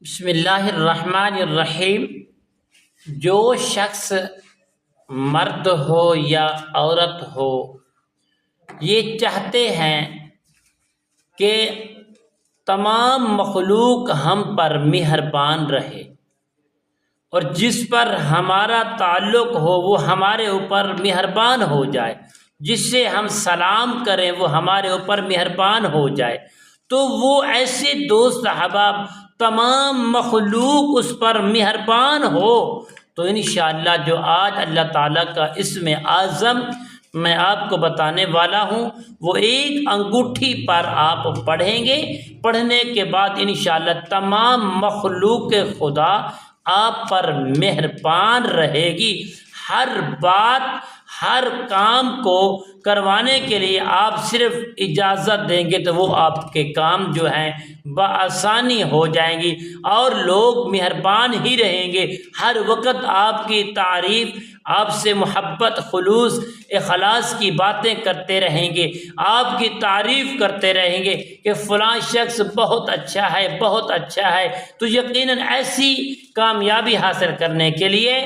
بسم اللہ الرحمن الرحیم۔ جو شخص مرد ہو یا عورت ہو یہ چاہتے ہیں کہ تمام مخلوق ہم پر مہربان رہے اور جس پر ہمارا تعلق ہو وہ ہمارے اوپر مہربان ہو جائے، جس سے ہم سلام کریں وہ ہمارے اوپر مہربان ہو جائے، تو وہ ایسے دوست احباب تمام مخلوق اس پر مہربان ہو تو انشاءاللہ جو آج اللہ تعالیٰ کا اسم اعظم میں آپ کو بتانے والا ہوں وہ ایک انگوٹھی پر آپ پڑھیں گے۔ پڑھنے کے بعد انشاءاللہ تمام مخلوق خدا آپ پر مہربان رہے گی۔ ہر بات ہر کام کو کروانے کے لیے آپ صرف اجازت دیں گے تو وہ آپ کے کام جو ہیں بآسانی ہو جائیں گی اور لوگ مہربان ہی رہیں گے۔ ہر وقت آپ کی تعریف، آپ سے محبت، خلوص، اخلاص کی باتیں کرتے رہیں گے، آپ کی تعریف کرتے رہیں گے کہ فلاں شخص بہت اچھا ہے، بہت اچھا ہے۔ تو یقیناً ایسی کامیابی حاصل کرنے کے لیے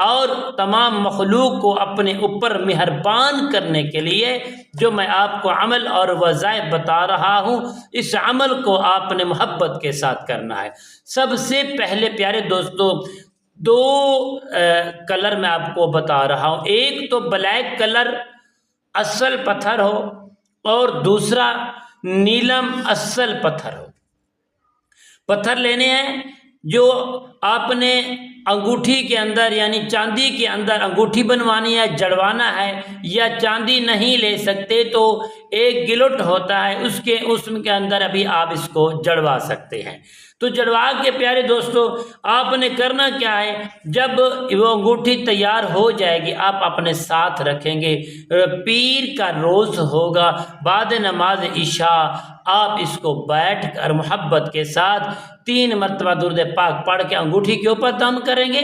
اور تمام مخلوق کو اپنے اوپر مہربان کرنے کے لیے جو میں آپ کو عمل اور وظائف بتا رہا ہوں، اس عمل کو آپ نے محبت کے ساتھ کرنا ہے۔ سب سے پہلے پیارے دوستو، دو کلر میں آپ کو بتا رہا ہوں، ایک تو بلیک کلر اصل پتھر ہو اور دوسرا نیلم اصل پتھر ہو۔ پتھر لینے ہیں جو آپ نے انگوٹھی کے اندر یعنی چاندی کے اندر انگوٹھی بنوانی ہے، جڑوانا ہے، یا چاندی نہیں لے سکتے تو ایک گلٹ ہوتا ہے اس کے اندر ابھی آپ اس کو جڑوا سکتے ہیں۔ تو جڑوا کے پیارے دوستو آپ نے کرنا کیا ہے، جب وہ انگوٹھی تیار ہو جائے گی آپ اپنے ساتھ رکھیں گے۔ پیر کا روز ہوگا، بعد نماز عشاء آپ اس کو بیٹھ کر محبت کے ساتھ 3 مرتبہ درود پاک پڑھ کے انگوٹھی کے اوپر دم کریں گے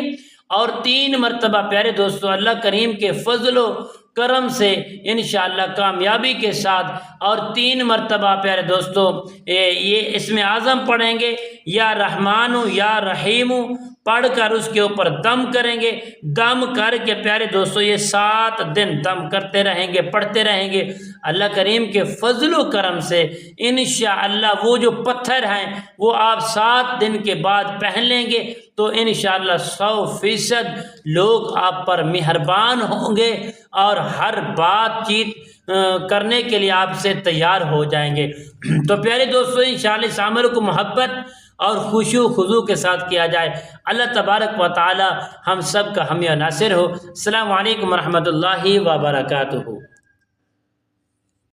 اور 3 مرتبہ پیارے دوستو اللہ کریم کے فضل و کرم سے انشاءاللہ کامیابی کے ساتھ اور 3 مرتبہ پیارے دوستو یہ اسم اعظم پڑھیں گے، یا رحمان یا رحیم پڑھ کر اس کے اوپر دم کریں گے۔ دم کر کے پیارے دوستو یہ 7 دن دم کرتے رہیں گے، پڑھتے رہیں گے۔ اللہ کریم کے فضل و کرم سے انشاءاللہ وہ جو پتھر ہیں وہ آپ 7 دن کے بعد پہن لیں گے تو انشاءاللہ 100% لوگ آپ پر مہربان ہوں گے اور ہر بات چیت کرنے کے لیے آپ سے تیار ہو جائیں گے۔ تو پیارے دوستو انشاءاللہ اس عمل کو محبت اور خشوع و خضوع کے ساتھ کیا جائے۔ اللہ تبارک و تعالی ہم سب کا حامی و ناصر ہو۔ السلام علیکم ورحمۃ اللہ وبرکاتہ۔